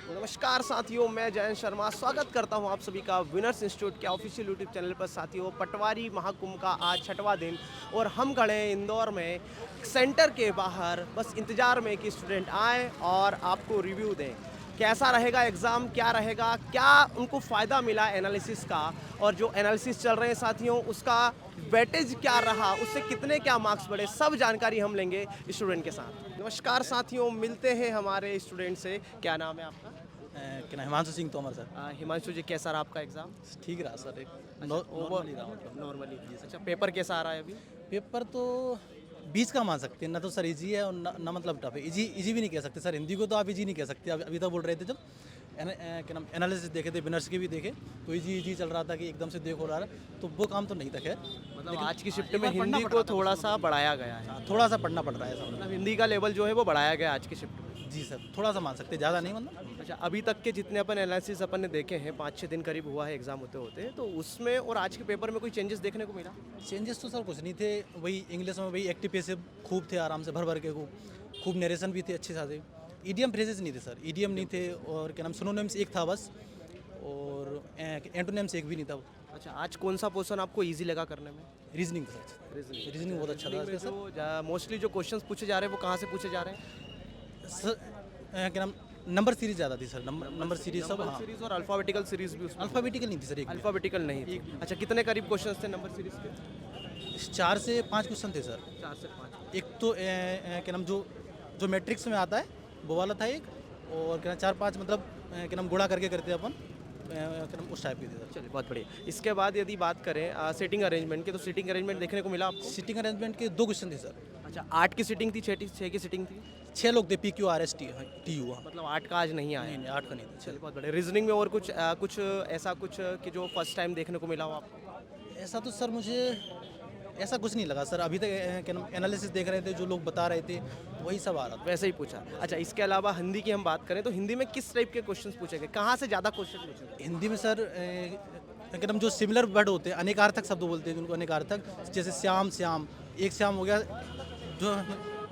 नमस्कार साथियों, मैं जयंत शर्मा स्वागत करता हूं आप सभी का विनर्स इंस्टीट्यूट के ऑफिशियल यूट्यूब चैनल पर। साथियों, पटवारी महाकुंभ का आज छठवां दिन और हम खड़े हैं इंदौर में सेंटर के बाहर, बस इंतजार में कि स्टूडेंट आए और आपको रिव्यू दें। कैसा रहेगा एग्ज़ाम, क्या रहेगा, क्या उनको फ़ायदा मिला एनालिसिस का, और जो एनालिसिस चल रहे हैं साथियों उसका वेटेज क्या रहा, उससे कितने क्या मार्क्स बढ़े, सब जानकारी हम लेंगे स्टूडेंट के साथ। नमस्कार साथियों, मिलते हैं हमारे स्टूडेंट से। क्या नाम है आपका? क्या नाम हिमांशु सिंह तोमर सर। हिमांशु जी, कैसा रहा आपका एग्ज़ाम? ठीक रहा सर, एक ओवर नॉर्मली रहा मतलब। नॉर्मली। अच्छा, पेपर कैसा आ रहा है अभी? पेपर तो 20 का मान सकते हैं ना, तो सर इजी है और ना मतलब टफ है। इजी इजी भी नहीं कह सकते सर, हिंदी को तो आप इजी नहीं कह सकते। अभी तक बोल रहे थे जब क्या नाम एनालिसिस देखे थे, विनर्स के भी देखे तो इजी इजी चल रहा था कि एकदम से देखो रहा है, तो वो काम तो नहीं था खैर। मतलब आज की शिफ्ट एक में बार पढ़ना हिंदी पड़ को रहा था, थोड़ा कुछ सा बढ़ाया गया है। हाँ, थोड़ा सा पढ़ना पड़ रहा है सर। मतलब हिंदी का लेवल जो है वो बढ़ाया गया आज की शिफ्ट में। जी सर, थोड़ा सा मान सकते, ज़्यादा नहीं मतलब। अच्छा, अभी तक के जितने अपन एनालिसिस अपन ने देखे हैं, 5-6 दिन करीब हुआ है एग्ज़ाम होते होते, तो उसमें और आज के पेपर में कोई चेंजेस देखने को मिला? चेंजेस तो सर कुछ नहीं थे, वही इंग्लिश में वही एक्टिव पैसिव खूब थे, आराम से भर भर के खूब नरेशन भी थे अच्छे खासे। ईडीएम फ्रेजेस नहीं थे सर, ईडीएम नहीं थे, और क्या नाम सिनोनिम्स एक था बस, और एंटोनिम्स एक भी नहीं था। अच्छा, आज कौन सा पोर्शन आपको ईजी लगा करने में? रीजनिंग था सर, रीजनिंग बहुत अच्छा था रीजनिंग में इसका सर। जो मोस्टली जो क्वेश्चंस पूछे जा रहे हैं वो कहाँ से पूछे जा रहे हैं? सर क्या नाम नंबर सीरीज ज़्यादा थी सर, नंबर सीरीज सब। हाँ, सीरीज और अल्फ़ाबेटिकल सीरीज भी उसमें? अल्फ़ाबेटिकल नहीं थी सर, एक भी। अल्फ़ाबेटिकल नहीं थी। अच्छा, कितने करीब क्वेश्चंस थे नंबर सीरीज के? 4 से 5 क्वेश्चन थे सर। 4 से 5। एक तो क्या नाम जो मैट्रिक्स में आता है वो वाला था एक, और क्या नाम 4-5 मतलब क्या नाम गुणा करके करते हैं अपन, क्या नाम उस टाइप की थी सर। चलिए, बहुत बढ़िया। इसके बाद यदि बात करें सीटिंग अरेंजमेंट की, तो सीटिंग अरेंजमेंट देखने को मिला आपको? सीटिंग अरेंजमेंट के 2 क्वेश्चन थे सर। अच्छा, 8 की सीटिंग थी, 6 की सीटिंग थी? 6 लोग थे, PQRST TU। हाँ, मतलब 8 का आज नहीं आया? नहीं 8 का नहीं था। चलिए, बहुत बढ़िया। रीजनिंग में और कुछ ऐसा कुछ कि जो फर्स्ट टाइम देखने को मिला हो आपको? ऐसा तो सर मुझे ऐसा कुछ नहीं लगा सर, अभी तक क्या नाम एनालिसिस देख रहे थे, जो लोग बता रहे थे वही सब आ रहा था। वैसे ही पूछा। अच्छा, इसके अलावा हिंदी की हम बात करें तो हिंदी में किस टाइप के क्वेश्चंस पूछे गए, कहाँ से ज़्यादा क्वेश्चन पूछे गए? हिंदी में सर क्या नाम जो सिमिलर वर्ड होते हैं, अनेकार्थक शब्द बोलते हैं जिनको, अनेकार्थक, जैसे श्याम श्याम, एक श्याम हो गया, जो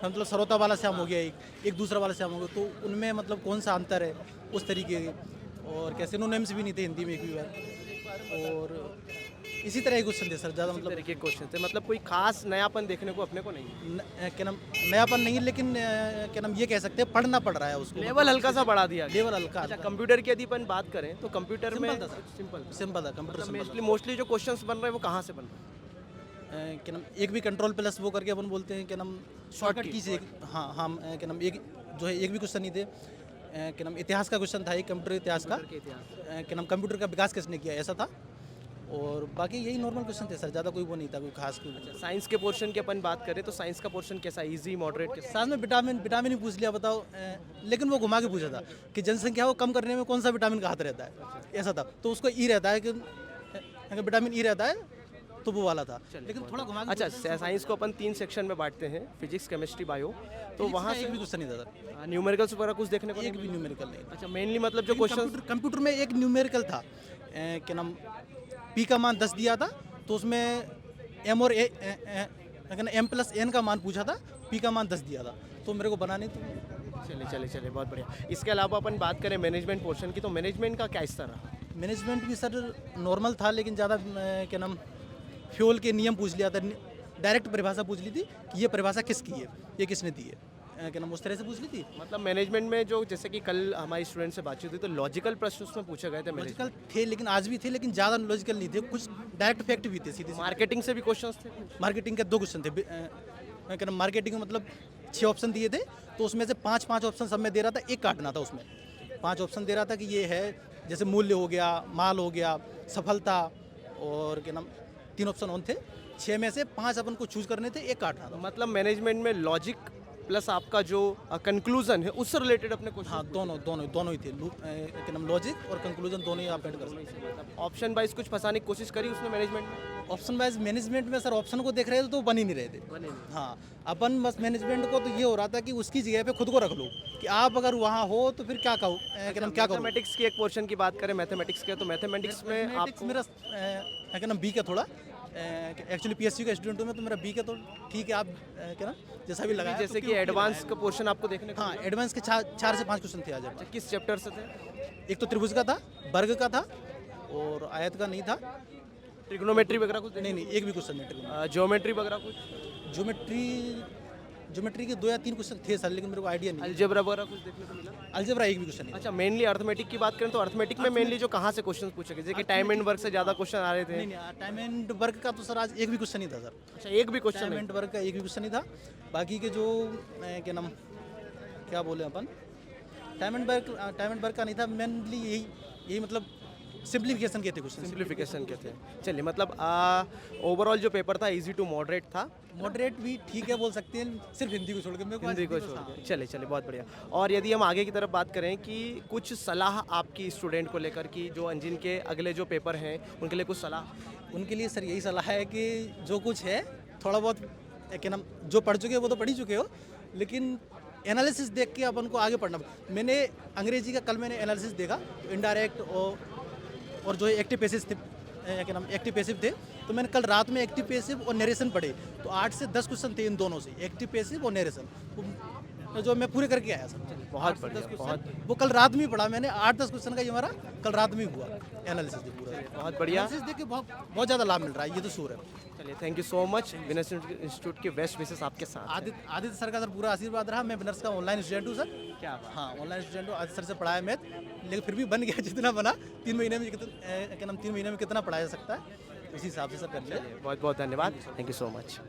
मतलब सरोता वाला श्याम हो गया, एक दूसरा वाला श्याम हो गया, तो उनमें मतलब कौन सा अंतर है उस तरीके के। और क्या सिनोनिम्स भी नहीं थे हिंदी में एक भी बार, और इसी तरह के क्वेश्चन थे सर, ज़्यादा मतलब मतलब तरीके के क्वेश्चन थे, मतलब कोई खास नयापन देखने को अपने को नहीं? क्या नाम नयापन नहीं, लेकिन क्या नाम ये कह सकते हैं पढ़ना पड़ रहा है उसको, लेवल हल्का सा बढ़ा दिया गया। लेवल हल्का। अच्छा, कंप्यूटर की यदि अपन बात करें तो कंप्यूटर में सिंपल था सर, सिंपल था कंप्यूटर, सिंपल मोस्टली जो क्वेश्चंस बन रहे हैं वो कहाँ से बन रहे हैं? क्या नाम एक भी कंट्रोल प्लस वो करके अपन बोलते हैं, क्या नाम शॉर्टकट की, की से हाँ हाँ क्या नाम एक जो है एक भी क्वेश्चन नहीं थे। क्या नाम इतिहास का क्वेश्चन था, एक कंप्यूटर इतिहास का, के इतिहास। क्या नाम कंप्यूटर का विकास किसने किया, ऐसा था। और बाकी यही नॉर्मल क्वेश्चन थे सर, ज़्यादा कोई वो नहीं था, कोई खास कोई। अच्छा, साइंस के पोर्शन की अपन बात करें तो साइंस का पोर्शन कैसा, इजी मॉडरेट कैसा? साथ में विटामिन ही पूछ लिया, बताओ। लेकिन वो घुमा के पूछा था कि जनसंख्या को कम करने में कौन सा विटामिन का हाथ रहता है, ऐसा था। तो उसको ई रहता है कि अगर विटामिन ई रहता है तो वो वाला था, लेकिन थोड़ा घुमा के। अच्छा, साइंस को अपन 3 सेक्शन में बांटते हैं, फिजिक्स, केमिस्ट्री, बायो, तो वहाँ एक भी क्वेश्चन नहीं था सर, न्यूमेरिकल्स वगैरह कुछ देखने को एक भी न्यूमेरिकल नहीं था। अच्छा, मेनली मतलब जो क्वेश्चन कंप्यूटर में एक न्यूमेरिकल था, क्या नाम पी का मान 10 दिया था, तो उसमें एम और M+N का मान पूछा था, पी का मान 10 दिया था, तो मेरे को बनाने तो। चले बहुत बढ़िया। इसके अलावा अपन बात करें मैनेजमेंट पोर्शन की, तो मैनेजमेंट का क्या स्तर रहा? मैनेजमेंट भी सर नॉर्मल था, लेकिन ज़्यादा क्या नाम फ्यूल के नियम पूछ लिया था, डायरेक्ट परिभाषा पूछ ली थी कि ये परिभाषा किसकी है, ये किसने दी है, क्या नाम उस तरह से पूछ ली थी। मतलब मैनेजमेंट में जो, जैसे कि कल हमारी स्टूडेंट से बातचीत हुई, तो लॉजिकल प्रश्न उसमें पूछे गए थे। लॉजिकल थे, लेकिन आज भी थे, लेकिन ज़्यादा लॉजिकल नहीं थे, कुछ डायरेक्ट फैक्ट भी थे सीधे। मार्केटिंग से भी क्वेश्चंस थे? मार्केटिंग के 2 क्वेश्चन थे, क्या नाम मार्केटिंग में मतलब 6 ऑप्शन दिए थे, तो उसमें से 5 ऑप्शन सब में दे रहा था, एक काटना था उसमें। 5 ऑप्शन दे रहा था कि ये है, जैसे मूल्य हो गया, माल हो गया, सफलता, और क्या नाम 3 ऑप्शन ऑन थे। 6 में से 5 अपन को चूज करने थे, एक काटना था। मतलब मैनेजमेंट में लॉजिक प्लस आपका जो कंक्लूजन है उससे रिलेटेड अपने क्वेश्चन? हाँ, दोनों ही थे, क्या नाम लॉजिक और कंक्लूजन दोनों ही आप ऐड कर सकते हैं। ऑप्शन वाइज कुछ फंसाने की कोशिश करी उसने मैनेजमेंट में? ऑप्शन वाइज मैनेजमेंट में सर ऑप्शन को देख रहे थे तो बन ही नहीं रहे थे। हाँ, अपन बस मैनेजमेंट को तो ये हो रहा था कि उसकी जगह पे खुद को रख लो, कि आप अगर वहाँ हो तो फिर क्या कहो, क्या नाम क्या करो। मैथमेटिक्स की एक पोर्शन की बात करें, मैथमेटिक्स के, तो मैथमेटिक्स में आपको मेरा क्या नाम बी का थोड़ा, एक्चुअली पीएससी का स्टूडेंट हूँ मैं, तो मेरा बी का तो ठीक है, आप क्या ना जैसा भी लगा जैसे कि एडवांस का पोर्शन आपको देखने को हाँ मिला? एडवांस के 4 से 5 क्वेश्चन थे आज। अच्छा, किस चैप्टर से थे? एक तो त्रिभुज का था, वर्ग का था और आयत का नहीं था। ट्रिग्नोमेट्री वगैरह कुछ नहीं एक भी क्वेश्चन नहीं। ज्योमेट्री वगैरह कुछ? ज्योमेट्री के 2 या 3 क्वेश्चन थे सर, लेकिन मेरे को आइडिया नहीं। अलजेब्रा वगैरह कुछ देखने को मिला? अलजेब्रा एक भी क्वेश्चन नहीं। अच्छा, मेनली अर्थमेटिक की बात करें तो अर्थमेटिक में मेनली जो कहाँ से क्वेश्चन पूछे गए, जैसे कि टाइम एंड वर्क से ज़्यादा क्वेश्चन आ रहे थे? नहीं टाइम एंड वर्क का तो सर आज एक भी क्वेश्चन नहीं था सर। अच्छा, एक भी क्वेश्चन टाइम एंड वर्क का एक भी क्वेश्चन नहीं था। बाकी के जो क्या नाम क्या बोले अपन, टाइम एंड वर्क का नहीं था। मेनली यही मतलब सिंप्लीफिकेशन के थे क्वेश्चन। सिंप्लीफिकेशन के थे। चलिए, मतलब ओवरऑल जो पेपर था इजी टू मॉडरेट था? मॉडरेट भी ठीक है बोल सकते हैं, सिर्फ हिंदी को छोड़ के। मेरे को आज हिंदी को बस, छोड़ हाँ। के। चलिए बहुत बढ़िया। और यदि हम आगे की तरफ बात करें कि कुछ सलाह आपकी स्टूडेंट को लेकर कि जो जिनके अगले जो पेपर हैं उनके लिए कुछ सलाह? उनके लिए सर यही सलाह है कि जो कुछ है थोड़ा बहुत क्या नाम जो पढ़ चुके हो वो तो पढ़ ही चुके हो, लेकिन एनालिसिस देख के अपन को आगे पढ़ना। मैंने अंग्रेजी का कल मैंने एनालिसिस देखा, इनडायरेक्ट और जो एक्टिव पैसिव थे, क्या नाम एक्टिव पैसिव थे, तो मैंने कल रात में एक्टिव पैसिव और नरेशन पढ़े, तो 8 से 10 क्वेश्चन थे इन दोनों से, एक्टिव पैसिव और नरेशन, तो जो मैं पूरे करके आया सर। बहुत बढ़िया, बहुत वो कल रात में ही पढ़ा मैंने, 8-10 क्वेश्चन का ये हमारा कल रात में ही हुआ एनालिसिस पूरा। बहुत बढ़िया। एनालिसिस देख के बहुत ज़्यादा लाभ मिल रहा है, ये तो श्योर है। चलिए, thank you so much. Winners institute के बेस्ट विशेस आपके साथ हैं। आदित्य सर का सर पूरा आशीर्वाद रहा। मैं विनर्स का ऑनलाइन स्टूडेंट हूँ सर। क्या बात। हाँ ऑनलाइन स्टूडेंट हूँ, आदित्य सर से पढ़ाया मैथ, लेकिन फिर भी बन गया जितना बना। 3 महीने में क्या नाम 3 महीने में कितना पढ़ाया जा सकता है, उसी हिसाब से सर कर लिया। बहुत बहुत धन्यवाद, थैंक यू सो मच।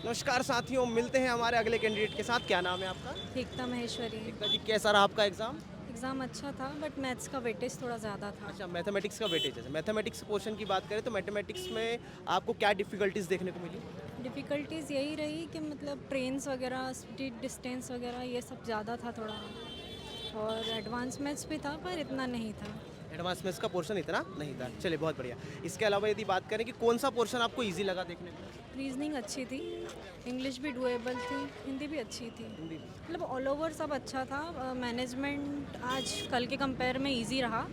नमस्कार साथियों, मिलते हैं हमारे अगले कैंडिडेट के साथ। क्या नाम है आपका? एकता महेश्वरी। एकता जी, कैसा रहा आपका एग्जाम? एग्ज़ाम अच्छा था बट मैथ्स का वेटेज थोड़ा ज़्यादा था। अच्छा, मैथमेटिक्स का वेटेज है। मैथमेटिक्स पोर्शन की बात करें तो मैथमेटिक्स में आपको क्या डिफिकल्टीज देखने को मिली? डिफ़िकल्टीज़ यही रही कि मतलब ट्रेन्स वगैरह, स्पीड डिस्टेंस वगैरह ये सब ज़्यादा था थोड़ा, और एडवांस मैथ्स भी था पर इतना नहीं था। एडवांस मैथ्स का पोर्शन इतना नहीं था। चलिए बहुत बढ़िया। इसके अलावा यदि बात करें कि कौन सा पोर्शन आपको इजी लगा देखने में? रीजनिंग अच्छी थी, इंग्लिश भी डुएबल थी, हिंदी भी अच्छी थी, मतलब ऑल ओवर सब अच्छा था। मैनेजमेंट आज कल के कंपेयर में इजी रहा,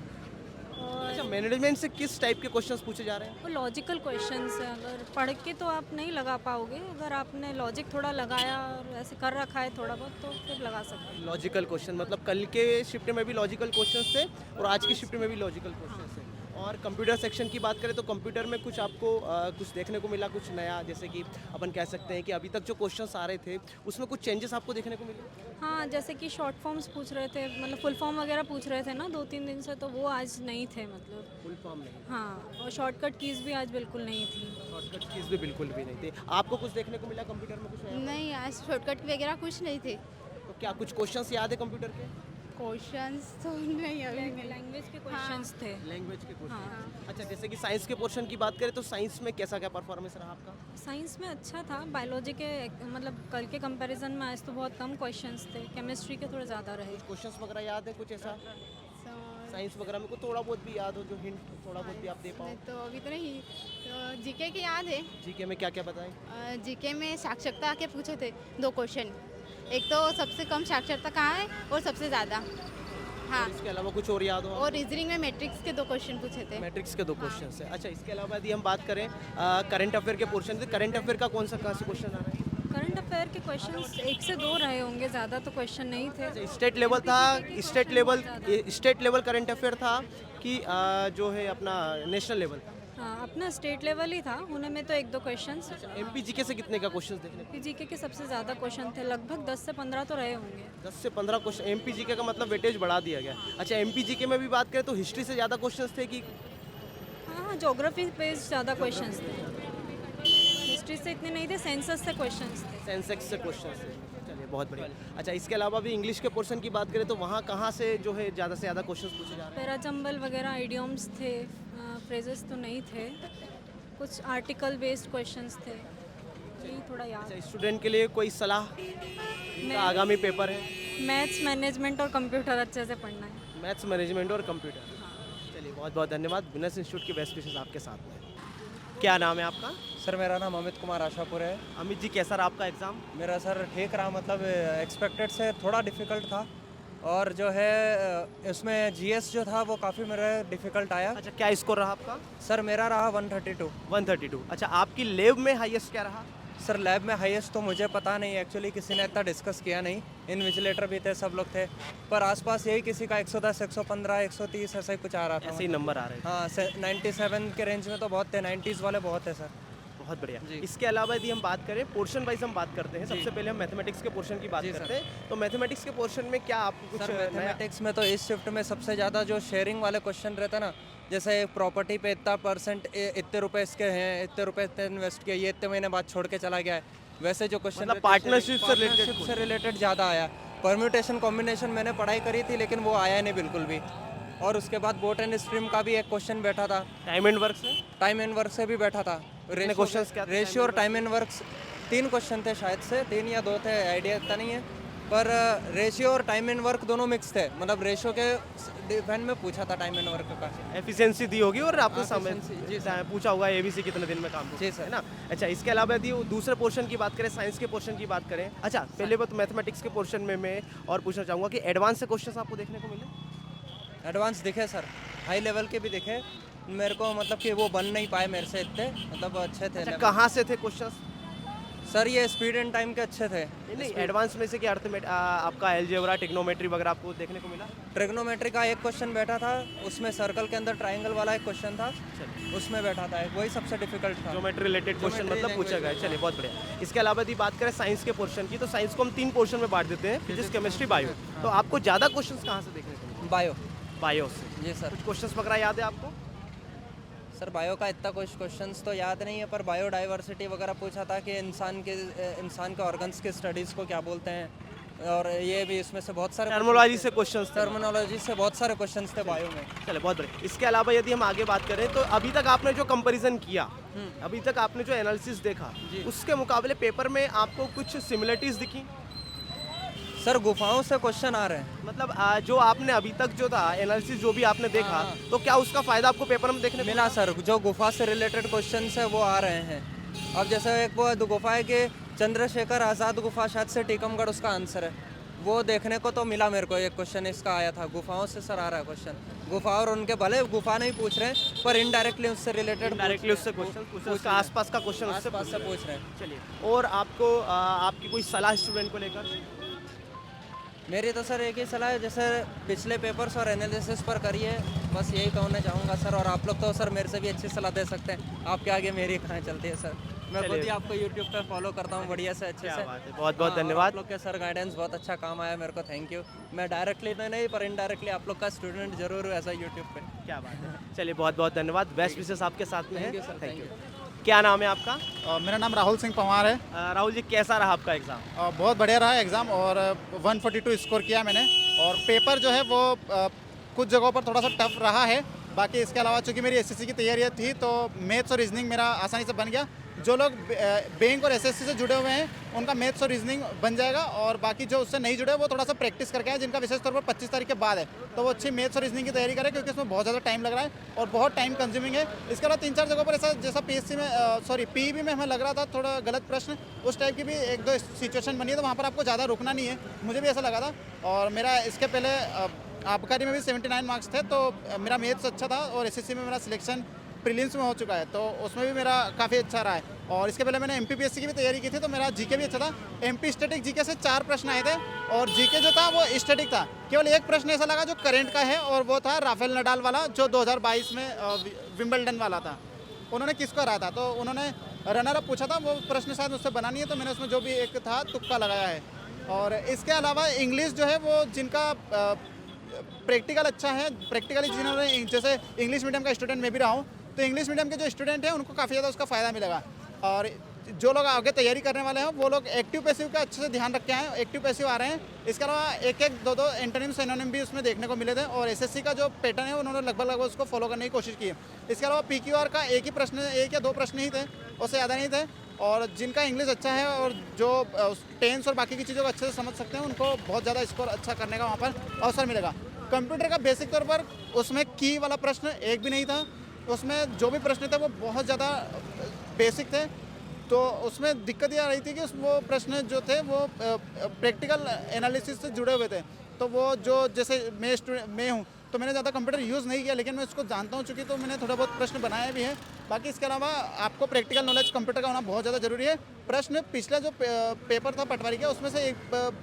और अच्छा, मैनेजमेंट से किस टाइप के क्वेश्चंस पूछे जा रहे हैं? वो लॉजिकल क्वेश्चंस है। अगर पढ़ के तो आप नहीं लगा पाओगे, अगर आपने लॉजिक थोड़ा लगाया और ऐसे कर रखा है थोड़ा बहुत तो फिर लगा सकते हैं। लॉजिकल क्वेश्चन मतलब कल के शिफ्ट में भी लॉजिकल क्वेश्चंस थे और आज की शिफ्ट में भी लॉजिकल क्वेश्चंस थे। और कंप्यूटर सेक्शन की बात करें तो कंप्यूटर में कुछ आपको कुछ देखने को मिला, कुछ नया, जैसे कि अपन कह सकते हैं कि अभी तक जो क्वेश्चंस आ रहे थे उसमें कुछ चेंजेस आपको देखने को मिले? हाँ, जैसे कि शॉर्ट फॉर्म्स पूछ रहे थे, मतलब फुल फॉर्म वगैरह पूछ रहे थे ना 2-3 दिन से, तो वो आज नहीं थे मतलब। फुल फॉर्म नहीं, हाँ, और शॉर्टकट कीज़ भी आज बिल्कुल नहीं थी। शॉर्टकट कीज भी बिल्कुल भी नहीं थी। आपको कुछ देखने को मिला कंप्यूटर में कुछ नया? नहीं, आज शॉर्टकट वगैरह कुछ नहीं थे। तो क्या कुछ क्वेश्चंस याद है कंप्यूटर के? क्वेश्चंस तो नहीं अभी नहीं। लैंग्वेज के क्वेश्चंस थे। लैंग्वेज के क्वेश्चन। हाँ। अच्छा, जैसे कि साइंस के पोर्शन की बात करें तो साइंस में कैसा क्या परफॉर्मेंस रहा आपका? साइंस में अच्छा था, बायोलॉजी के मतलब कल के कंपैरिजन में आज तो बहुत कम क्वेश्चंस थे, केमिस्ट्री के थोड़े ज़्यादा रहे। क्वेश्चंस वगैरह याद है कुछ ऐसा So, साइंस वगैरह में? को थोड़ा बहुत भी याद हो जो हिंट थोड़ा बहुत भी आप दे पाओ? तो अभी तो नहीं, तो जीके के याद है। जीके में क्या क्या बताएं? जीके में साक्षरता के पूछे थे 2 क्वेश्चन। एक तो सबसे कम साक्षरता कहाँ है और सबसे ज़्यादा। हाँ, और इसके अलावा कुछ और याद हो? और रीजनिंग में मैट्रिक्स के 2 क्वेश्चन पूछे थे। मैट्रिक्स के 2 क्वेश्चन है। अच्छा, इसके अलावा यदि हम बात करें करंट अफेयर के पोर्शन से, करंट अफेयर का कौन सा कहाँ से क्वेश्चन आ रहा है? करंट अफेयर के क्वेश्चंस 1 से 2 रहे होंगे, ज़्यादा तो क्वेश्चन नहीं थे। स्टेट लेवल था, स्टेट लेवल करंट अफेयर था कि जो है अपना नेशनल लेवल? हाँ, अपना स्टेट लेवल ही था, उनमें तो 1-2 क्वेश्चंस। एमपी जीके से कितने का क्वेश्चन देखने को? जीके के सबसे ज़्यादा क्वेश्चन थे, लगभग 10 से 15 तो रहे होंगे। 10 से 15 क्वेश्चन एमपी जीके का, मतलब वेटेज बढ़ा दिया गया। अच्छा, एमपी जीके में भी बात करें तो हिस्ट्री से ज़्यादा क्वेश्चंस थे कि? हाँ, ज्योग्राफी पे ज़्यादा क्वेश्चंस थे, हिस्ट्री से इतने नहीं थे, सेंसस से क्वेश्चंस थे। सेंसेक्स से क्वेश्चन थे। चलिए बहुत बढ़िया। अच्छा, इसके अलावा भी इंग्लिश के पोर्शन की बात करें तो वहाँ कहाँ से जो है ज़्यादा से ज़्यादा क्वेश्चन पूछे जा रहे हैं? पैराजम्बल वगैरह आइडियम्स थे, फ्रेजेस तो नहीं थे, कुछ आर्टिकल बेस्ड क्वेश्चंस थे, यही थोड़ा याद। अच्छा, स्टूडेंट के लिए कोई सलाह? इनका आगामी पेपर है, मैथ्स, मैनेजमेंट और कंप्यूटर अच्छे से पढ़ना है। मैथ्स, मैनेजमेंट और कंप्यूटर। चलिए बहुत बहुत धन्यवाद। विनर्स इंस्टीट्यूट के बेस्ट विशेस आपके साथ में। क्या नाम है आपका? सर मेरा नाम अमित कुमार आशापुर है। अमित जी, कैसा रहा आपका एग्ज़ाम? मेरा सर ठीक रहा, मतलब एक्सपेक्टेड से थोड़ा डिफ़िकल्ट था, और जो है इसमें जीएस जो था वो काफ़ी मेरा डिफ़िकल्ट आया। अच्छा, क्या स्कोर रहा आपका? सर मेरा रहा 132। 132। अच्छा, आपकी लैब में हाईएस्ट क्या रहा? सर लैब में हाईएस्ट तो मुझे पता नहीं, एक्चुअली किसी ने इतना डिस्कस किया नहीं, इन्विजिलेटर भी थे, सब लोग थे, पर आसपास यही किसी का 110, 115, 130 ऐसा ही कुछ आ रहा था। ऐसे ही नंबर आ रहे थे। हाँ 97 के रेंज में तो बहुत थे, 90s वाले बहुत थे सर। बहुत बढ़िया। जी। इसके अलावा यदि हम बात करें पोर्शन वाइज हम बात करते हैं, सबसे पहले हम मैथमेटिक्स के पोर्शन की बात जी, करते हैं। तो मैथमेटिक्स के पोर्शन में क्या आपको कुछ सर नया? मैथमेटिक्स में तो इस शिफ्ट में सबसे ज़्यादा जो शेयरिंग वाले क्वेश्चन रहते हैं ना, जैसे एक प्रॉपर्टी पे इतना परसेंट इतने रुपए इसके हैं, इतने रुपए इतने इन्वेस्ट किए, ये इतने महीने बाद छोड़ के चला गया है, वैसे जो क्वेश्चन मतलब partnership से रिलेटेड ज़्यादा आया। परम्यूटेशन कॉम्बिनेशन मैंने पढ़ाई करी थी लेकिन वो आया नहीं बिल्कुल भी। और उसके बाद बोट एंड स्ट्रीम का भी एक क्वेश्चन बैठा था, टाइम एंड वर्क से? टाइम एंड वर्क से भी बैठा था। questions क्या थे रेशियो और टाइम एंड वर्क 3 क्वेश्चन थे शायद से, 3 या 2 थे, आइडिया इतना नहीं है, पर रेशियो और टाइम एंड वर्क दोनों मिक्स थे, मतलब रेशियो के डिपेंड में पूछा था टाइम एंड वर्क का। एफिशिएंसी दी होगी और आपको समझ जी पूछा होगा एबीसी कितने दिन में काम जी है सर। ना। अच्छा, इसके अलावा यदि दूसरे पोर्शन की बात करें, साइंस के पोर्शन की बात करें, अच्छा पहले बात मैथमेटिक्स के पोर्शन में मैं और पूछना चाहूँगा कि एडवांस से क्वेश्चन आपको देखने को मिले? एडवांस दिखे सर, हाई लेवल के भी दिखे मेरे को, मतलब कि वो बन नहीं पाए मेरे से इतने, मतलब अच्छे थे अच्छा, level। कहाँ से थे क्वेश्चन? सर ये स्पीड एंड टाइम के अच्छे थे। नहीं, एडवांस में से क्या आपका अलजेब्रा, ट्रिग्नोमेट्री वगैरह आपको देखने को मिला? ट्रिग्नोमेट्री का एक क्वेश्चन बैठा था, उसमें सर्कल के अंदर ट्राइंगल वाला एक क्वेश्चन था, उसमें बैठा था एक, वही सबसे डिफिकल्ट था। ज्योमेट्री रिलेटेड क्वेश्चन Geometry मतलब पूछा गया है। चलिए, बहुत बढ़िया। इसके अलावा यदि बात करें साइंस के पोर्शन की, तो साइंस को हम 3 पोर्शन में बांट देते हैं, फिजिक्स, केमिस्ट्री, बायो। तो आपको ज़्यादा क्वेश्चंस कहाँ से देखने को मिले? बायो। बायो से। जी सर। कुछ क्वेश्चंस वगैरह याद है आपको? सर बायो का इतना कुछ क्वेश्चंस तो याद नहीं है, पर बायोडाइवर्सिटी वगैरह पूछा था कि इंसान के ऑर्गन्स के स्टडीज़ को क्या बोलते हैं, और ये भी इसमें से बहुत सारे टर्मिनोलॉजी से क्वेश्चंस थे। टर्मिनोलॉजी से बहुत सारे क्वेश्चंस थे बायो में। चलिए, बहुत बढ़िया। इसके अलावा यदि हम आगे बात करें, तो अभी तक आपने जो कंपैरिजन किया, अभी तक आपने जो एनालिसिस देखा, उसके मुकाबले पेपर में आपको कुछ सिमिलरिटीज दिखी? सर गुफाओं से क्वेश्चन आ रहे हैं। मतलब जो आपने अभी तक जो था एनालिसिस जो भी आपने देखा, तो क्या उसका फायदा आपको पेपर में देखने को मिला सर, जो गुफा से रिलेटेड क्वेश्चंस है वो आ रहे हैं। अब जैसे एक वो गुफा है कि चंद्रशेखर आज़ाद गुफा शायद से टीकमगढ़ उसका आंसर है, वो देखने को तो मिला मेरे को। एक क्वेश्चन इसका आया था, गुफाओं से सर आ रहा है क्वेश्चन, गुफा और उनके भले गुफा नहीं पूछ रहे हैं पर इनडायरेक्टली उससे रिलेटेड डायरेक्टली उससे क्वेश्चन पूछे, उसका आसपास का क्वेश्चन उससे आसपास से पूछ रहे हैं। चलिए, और आपको आपकी कोई सलाह स्टूडेंट को लेकर? मेरी तो सर एक ही सलाह है, जैसे पिछले पेपर्स और एनालिसिस पर करिए, बस यही कहना चाहूँगा सर। और आप लोग तो सर मेरे से भी अच्छी सलाह दे सकते हैं, आपके आगे मेरी कहाँ चलती है सर। मैं खुद ही आपको यूट्यूब पे फॉलो करता हूँ बढ़िया से, अच्छे से। बहुत बहुत धन्यवाद। आप लोग के सर गाइडेंस बहुत अच्छा काम आया मेरे को, थैंक यू। मैं डायरेक्टली तो नहीं पर इनडायरेक्टली आप लोग का स्टूडेंट जरूर हूँ ऐसा यूट्यूब पे। क्या बात है। चलिए, बहुत बहुत धन्यवाद। बेस्ट विशेस आपके साथ में है। Thank you, sir, thank thank you. क्या नाम है आपका? मेरा नाम राहुल सिंह पंवार है। राहुल जी, कैसा रहा आपका एग्जाम? बहुत बढ़िया रहा एग्ज़ाम, और 142 स्कोर किया मैंने। और पेपर जो है वो कुछ जगहों पर थोड़ा सा टफ रहा है, बाकी इसके अलावा चूंकि मेरी एसएससी की तैयारी थी तो मैथ्स और रीजनिंग मेरा आसानी से बन गया। जो लोग बैंक और एसएससी से जुड़े हुए हैं उनका मैथ्स और रीजनिंग बन जाएगा, और बाकी जो उससे नहीं जुड़े वो थोड़ा सा प्रैक्टिस करके आए, जिनका विशेष तौर पर 25 तारीख के बाद है, तो वो अच्छी मैथ्स और रीजनिंग की तैयारी करें, क्योंकि इसमें बहुत ज़्यादा टाइम लग रहा है और बहुत टाइम कंज्यूमिंग है। इसके अलावा 3-4 जगहों पर ऐसा, जैसा पीएससी में पीईबी में हमें लग रहा था थोड़ा गलत प्रश्न, उस टाइप की भी 1-2 सिचुएशन बनी है, तो वहाँ पर आपको ज़्यादा रुकना नहीं है, मुझे भी ऐसा लगा था। और मेरा इसके पहले आबकारी में भी 79 मार्क्स थे, तो मेरा मैथ्स अच्छा था, और एसएससी में मेरा सिलेक्शन प्रीलिम्स में हो चुका है, तो उसमें भी मेरा काफ़ी अच्छा रहा है। और इसके पहले मैंने एमपीपीएससी की भी तैयारी की थी, तो मेरा जीके भी अच्छा था। एमपी स्टैटिक जीके से 4 प्रश्न आए थे, और जीके जो था वो स्टैटिक था। केवल एक प्रश्न ऐसा लगा जो करंट का है, और वो था राफेल नडाल वाला, जो 2022 में विंबलडन वाला था। उन्होंने किसको हराया था, तो उन्होंने रनर अप पूछा था, वो प्रश्न शायद मुझसे बना नहीं है, तो मैंने उसमें जो भी एक था तुक्का लगाया है। और इसके अलावा इंग्लिश जो है वो जिनका प्रैक्टिकल अच्छा है, प्रैक्टिकली जिन्होंने, जैसे इंग्लिश मीडियम का स्टूडेंट मैं भी रहा हूँ, तो इंग्लिश मीडियम के जो स्टूडेंट हैं उनको काफ़ी ज़्यादा उसका फ़ायदा मिलेगा। और जो लोग आगे तैयारी करने वाले हैं वो लोग एक्टिव पैसिव का अच्छे से ध्यान रख के आए, एक्टिव पैसिव आ रहे हैं। इसके अलावा 1-1, 2-2 एंटोनिम सिनोनिम भी उसमें देखने को मिले थे, और एसएससी का जो पैटर्न है उन्होंने लगभग उसको फॉलो करने की कोशिश की है। इसके अलावा पीक्यूआर का 1 या 2 प्रश्न ही थे, उससे ज़्यादा नहीं थे। और जिनका इंग्लिश अच्छा है और जो टेंस और बाकी की चीज़ों को अच्छे से समझ सकते हैं, उनको बहुत ज़्यादा स्कोर अच्छा करने का वहाँ पर अवसर मिलेगा। कंप्यूटर का बेसिक तौर पर उसमें की वाला प्रश्न एक भी नहीं था, उसमें जो भी प्रश्न थे वो बहुत ज़्यादा बेसिक थे, तो उसमें दिक्कत ये आ रही थी कि वो प्रश्न जो थे वो प्रैक्टिकल एनालिसिस से जुड़े हुए थे। तो वो जो जैसे मैं हूँ तो मैंने ज़्यादा कंप्यूटर यूज़ नहीं किया, लेकिन मैं उसको जानता हूँ चूँकि, तो मैंने थोड़ा बहुत प्रश्न बनाए भी हैं। बाकी इसके अलावा आपको प्रैक्टिकल नॉलेज कंप्यूटर का होना बहुत ज़्यादा ज़रूरी है। प्रश्न पिछला जो पेपर था पटवारी का, उसमें से एक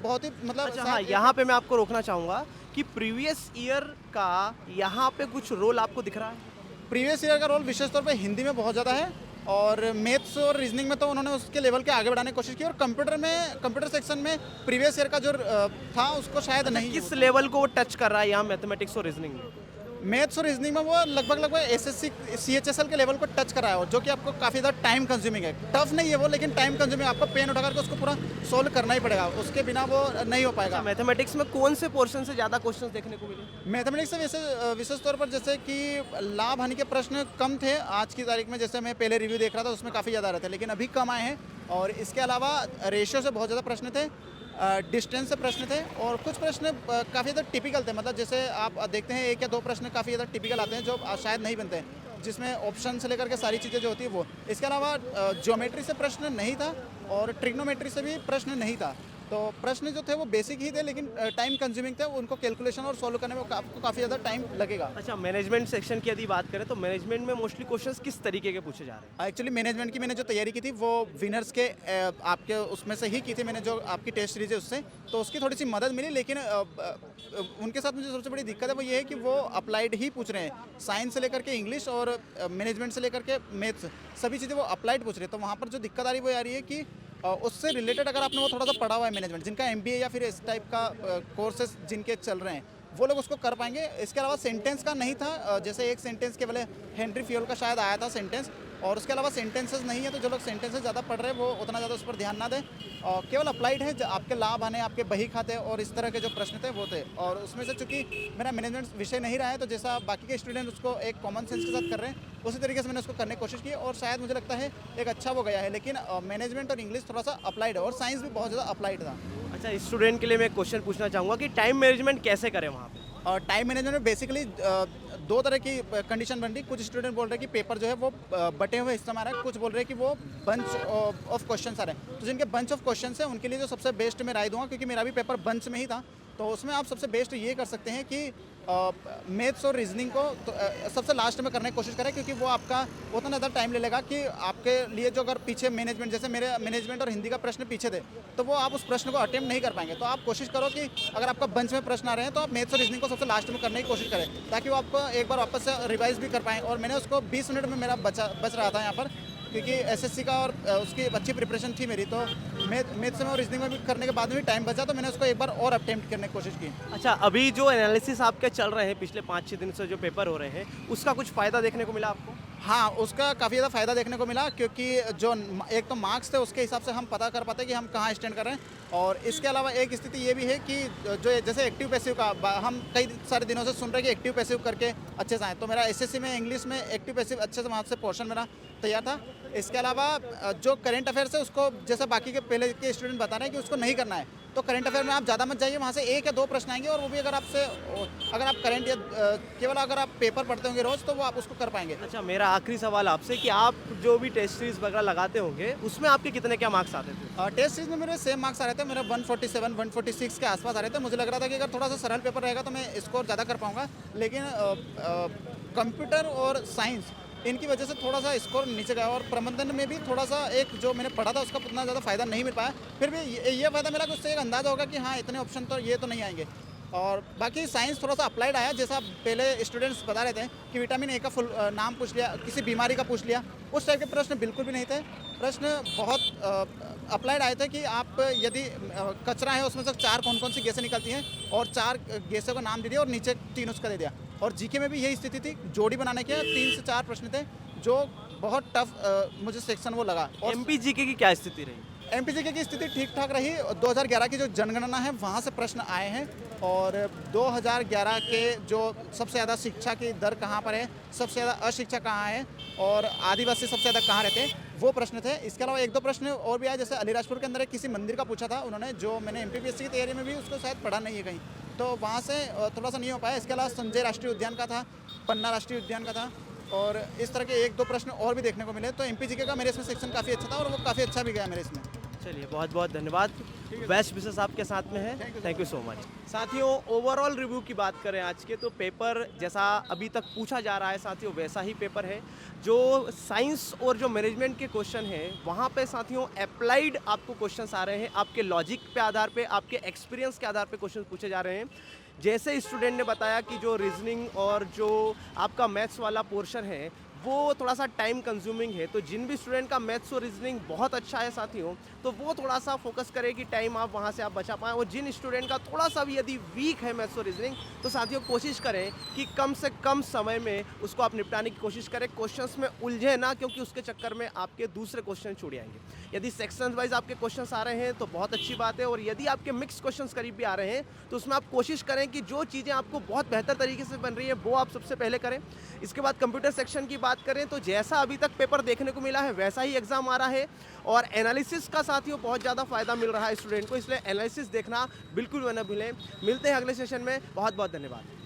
बहुत ही मतलब अच्छा हाँ, यहाँ पे मैं आपको रोकना चाहूँगा कि प्रीवियस ईयर का यहाँ पे कुछ रोल आपको दिख रहा है? प्रीवियस ईयर का रोल विशेष तौर पे हिंदी में बहुत ज़्यादा है, और मैथ्स और रीजनिंग में तो उन्होंने उसके लेवल के आगे बढ़ाने की कोशिश की, और कंप्यूटर सेक्शन में प्रीवियस ईयर का जो था उसको शायद नहीं। किस लेवल को वो टच कर रहा है यहाँ मैथमेटिक्स और रीजनिंग में? मैथ्स और रीजनिंग में वो लगभग एसएससी CHSL के लेवल को टच करा है, और जो कि आपको काफ़ी ज़्यादा टाइम कंज्यूमिंग है। टफ नहीं है वो, लेकिन टाइम कंज्यूमिंग, आपको पेन उठा करके उसको पूरा सोल्व करना ही पड़ेगा, उसके बिना वो नहीं हो पाएगा। मैथमेटिक्स में कौन से पोर्शन से ज़्यादा क्वेश्चन देखने को मिले? मैथमेटिक्स से विशेष तौर पर जैसे कि लाभ हानि के प्रश्न कम थे आज की तारीख में। जैसे मैं पहले रिव्यू देख रहा था उसमें काफ़ी ज़्यादा रहते, लेकिन अभी कम आए हैं। और इसके अलावा रेशियो से बहुत ज़्यादा प्रश्न थे, डिस्टेंस से प्रश्न थे, और कुछ प्रश्न काफ़ी ज़्यादा टिपिकल थे। मतलब जैसे आप देखते हैं 1 या 2 प्रश्न काफ़ी ज़्यादा टिपिकल आते हैं जो शायद नहीं बनते हैं, जिसमें ऑप्शन से लेकर के सारी चीज़ें जो होती है वो। इसके अलावा ज्योमेट्री से प्रश्न नहीं था, और ट्रिग्नोमेट्री से भी प्रश्न नहीं था। तो प्रश्न जो थे वो बेसिक ही थे, लेकिन टाइम कंज्यूमिंग थे, उनको कैलकुलेशन और सॉल्व करने में आपको काफ़ी ज़्यादा टाइम लगेगा। अच्छा, मैनेजमेंट सेक्शन की यदि बात करें तो मैनेजमेंट में मोस्टली क्वेश्चंस किस तरीके के पूछे जा रहे हैं? एक्चुअली मैनेजमेंट की मैंने जो तैयारी की थी वो विनर्स के आपके उसमें से ही की थी मैंने, जो आपकी टेस्ट सीरीज है उससे, तो उसकी थोड़ी सी मदद मिली। लेकिन उनके साथ मुझे सबसे बड़ी दिक्कत है वो ये है कि वो अप्लाइड ही पूछ रहे हैं। साइंस से लेकर के इंग्लिश और मैनेजमेंट से लेकर के मैथ्स, सभी चीज़ें वो अप्लाइड पूछ रहे हैं। तो वहाँ पर जो दिक्कत आ रही है वो आ रही है कि उससे रिलेटेड अगर आपने वो थोड़ा सा पढ़ा हुआ है मैनेजमेंट, जिनका MBA या फिर इस टाइप का कोर्सेज जिनके चल रहे हैं, वो लोग उसको कर पाएंगे। इसके अलावा सेंटेंस का नहीं था, जैसे एक सेंटेंस केवल हेनरी फ्यूल का शायद आया था सेंटेंस, और उसके अलावा सेंटेंसेस नहीं है। तो जो लोग सेंटेंसेस ज़्यादा पढ़ रहे हैं वो उतना ज़्यादा उस पर ध्यान ना दें, और केवल अप्लाइड है आपके लाभ आने, आपके बही खाते और इस तरह के जो प्रश्न थे वो थे। और उसमें से चूंकि मेरा मैनेजमेंट विषय नहीं रहा है, तो जैसा बाकी के स्टूडेंट उसको एक कॉमन सेंस के साथ कर रहे हैं, उसी तरीके से मैंने उसको करने की कोशिश की, और शायद मुझे लगता है एक अच्छा वो गया है। लेकिन मैनेजमेंट और इंग्लिश थोड़ा सा अप्लाइड है, और साइंस भी बहुत ज़्यादा अप्लाइड था। अच्छा, स्टूडेंट के लिए मैं एक क्वेश्चन पूछना चाहूँगा कि टाइम मैनेजमेंट कैसे करें वहाँ पे? और टाइम मैनेजमेंट में बेसिकली 2 तरह की कंडीशन बन रही। कुछ स्टूडेंट बोल रहे हैं कि पेपर जो है वो बटे हुए हिस्सा में आ रहा है, कुछ बोल रहे हैं कि वो बंच ऑफ क्वेश्चन आ रहे हैं। तो जिनके बंच ऑफ क्वेश्चन है उनके लिए जो सबसे बेस्ट मैं राय दूंगा, क्योंकि मेरा भी पेपर बंच में ही था, तो उसमें आप सबसे बेस्ट ये कर सकते हैं कि मैथ्स और रीजनिंग को तो सबसे लास्ट में करने की कोशिश करें, क्योंकि वो आपका उतना ज़्यादा टाइम ले लेगा कि आपके लिए जो अगर पीछे मैनेजमेंट, जैसे मेरे मैनेजमेंट और हिंदी का प्रश्न पीछे थे, तो वो आप उस प्रश्न को अटेम्प्ट नहीं कर पाएंगे। तो आप कोशिश करो कि अगर आपका बंच में प्रश्न आ रहे हैं तो आप मैथ्स और रीजनिंग को सबसे लास्ट में करने की कोशिश करें, ताकि वो आपको एक बार वापस से रिवाइज भी कर पाएँ। और मैंने उसको 20 मिनट में मेरा बच रहा था यहाँ पर, क्योंकि SSC का और उसकी अच्छी प्रिपरेशन थी मेरी, तो मैथ्स में और रीजनिंग में भी करने के बाद में भी टाइम बचा, तो मैंने उसको एक बार और अटेम्प्ट करने की कोशिश की। अच्छा, अभी जो एनालिसिस आपके चल रहे हैं पिछले 5-6 दिन से जो पेपर हो रहे हैं, उसका कुछ फ़ायदा देखने को मिला आपको? हाँ, उसका काफ़ी ज़्यादा फ़ायदा देखने को मिला, क्योंकि जो एक तो मार्क्स थे उसके हिसाब से हम पता कर पाते कि हम कहाँ स्टैंड कर रहे हैं। और इसके अलावा एक स्थिति ये भी है कि जो जैसे एक्टिव पैसिव का हम कई सारे दिनों से सुन रहे हैं कि एक्टिव पैसिव करके अच्छे से आए, तो मेरा SSC में इंग्लिश में एक्टिव पैसिव अच्छे से वहाँ से पोर्शन मेरा तैयार था। इसके अलावा जो करंट अफेयर्स है उसको, जैसे बाकी के पहले के स्टूडेंट बता रहे हैं कि उसको नहीं करना है, तो करंट अफेयर में आप ज़्यादा मत जाइए, वहाँ से 1 या 2 प्रश्न आएंगे, और वो भी अगर आप करंट या केवल अगर आप पेपर पढ़ते होंगे रोज़, तो वो आप उसको कर पाएंगे। अच्छा, मेरा आखिरी सवाल आपसे कि आप जो भी टेस्ट सीरीज वगैरह लगाते होंगे उसमें आपके कितने क्या मार्क्स आते थे? टेस्ट सीरीज में मेरे सेम मार्क्स आ रहे थे, मेरा 147 146 के आसपास आ रहे थे। मुझे लग रहा था कि अगर थोड़ा सा सरल पेपर रहेगा तो मैं स्कोर ज़्यादा कर पाऊँगा, लेकिन कंप्यूटर और साइंस इनकी वजह से थोड़ा सा स्कोर नीचे गया, और प्रबंधन में भी थोड़ा सा एक जो मैंने पढ़ा था उसका उतना ज़्यादा फ़ायदा नहीं मिल पाया। फिर भी ये फ़ायदा मिला कि उससे एक अंदाज़ा होगा कि हाँ, इतने ऑप्शन तो ये तो नहीं आएंगे। और बाकी साइंस थोड़ा सा अप्लाइड आया, जैसा पहले स्टूडेंट्स बता रहे थे कि विटामिन A का फुल नाम पूछ लिया, किसी बीमारी का पूछ लिया, उस टाइप के प्रश्न बिल्कुल भी नहीं थे। प्रश्न बहुत अप्लाइड आए थे कि आप यदि कचरा है उसमें से 4 कौन सी गैसें निकलती हैं, और 4 गैसों का नाम दे दिया और नीचे 3 उसका दे दिया। और जीके में भी यही स्थिति थी, जोड़ी बनाने के 3 से 4 प्रश्न थे, जो बहुत टफ मुझे सेक्शन वो लगा। और MP GK की क्या स्थिति रही? MP GK की स्थिति ठीक ठाक रही। 2011 की जो जनगणना है वहाँ से प्रश्न आए हैं, और 2011 के जो सबसे ज़्यादा शिक्षा की दर कहाँ पर है, सबसे ज़्यादा अशिक्षा कहाँ है, और आदिवासी सबसे ज़्यादा कहाँ रहते हैं, वो प्रश्न थे। इसके अलावा 1-2 प्रश्न और भी आए, जैसे अलीराजपुर के अंदर एक किसी मंदिर का पूछा था उन्होंने, जो मैंने MPPSC की तैयारी में भी उसको शायद पढ़ा नहीं है कहीं, तो वहाँ से थोड़ा सा नहीं हो पाया। इसके अलावा संजय राष्ट्रीय उद्यान का था, पन्ना राष्ट्रीय उद्यान का था, और इस तरह के 1-2 प्रश्न और भी देखने को मिले। तो MP GK का मेरे इसमें सेक्शन काफ़ी अच्छा था, और वो काफ़ी अच्छा भी गया मेरे इसमें। चलिए बहुत बहुत धन्यवाद। बेस्ट विशेष आपके साथ में है, थैंक यू सो मच। साथियों ओवरऑल रिव्यू की बात करें आज के, तो पेपर जैसा अभी तक पूछा जा रहा है साथियों वैसा ही पेपर है। जो साइंस और जो मैनेजमेंट के क्वेश्चन हैं वहाँ पे साथियों अप्लाइड आपको क्वेश्चंस आ रहे हैं, आपके लॉजिक पे आधार पे, आपके एक्सपीरियंस के आधार पे क्वेश्चन पूछे जा रहे हैं। जैसे स्टूडेंट ने बताया कि जो रीजनिंग और जो आपका मैथ्स वाला पोर्शन है वो थोड़ा सा टाइम कंज्यूमिंग है, तो जिन भी स्टूडेंट का मैथ्स और रीजनिंग बहुत अच्छा है साथियों, तो वो थोड़ा सा फोकस करें कि टाइम आप वहाँ से आप बचा पाएँ। और जिन स्टूडेंट का थोड़ा सा भी यदि वीक है मैथ्स और रीजनिंग, तो साथियों कोशिश करें कि कम से कम समय में उसको आप निपटाने की कोशिश करें, क्वेश्चंस में उलझे ना, क्योंकि उसके चक्कर में आपके दूसरे क्वेश्चन छूट जाएंगे। यदि सेक्शन वाइज आपके क्वेश्चंस आ रहे हैं तो बहुत अच्छी बात है, और यदि आपके मिक्स क्वेश्चंस करीब भी आ रहे हैं तो उसमें आप कोशिश करें कि जो चीज़ें आपको बहुत बेहतर तरीके से बन रही है वो आप सबसे पहले करें। इसके बाद कंप्यूटर सेक्शन की बात करें तो जैसा अभी तक पेपर देखने को मिला है वैसा ही एग्जाम आ रहा है, और एनालिसिस का साथियों बहुत ज़्यादा फायदा मिल रहा है स्टूडेंट को, इसलिए एनालिसिस देखना बिल्कुल न भूलें। मिलते हैं अगले सेशन में, बहुत बहुत धन्यवाद।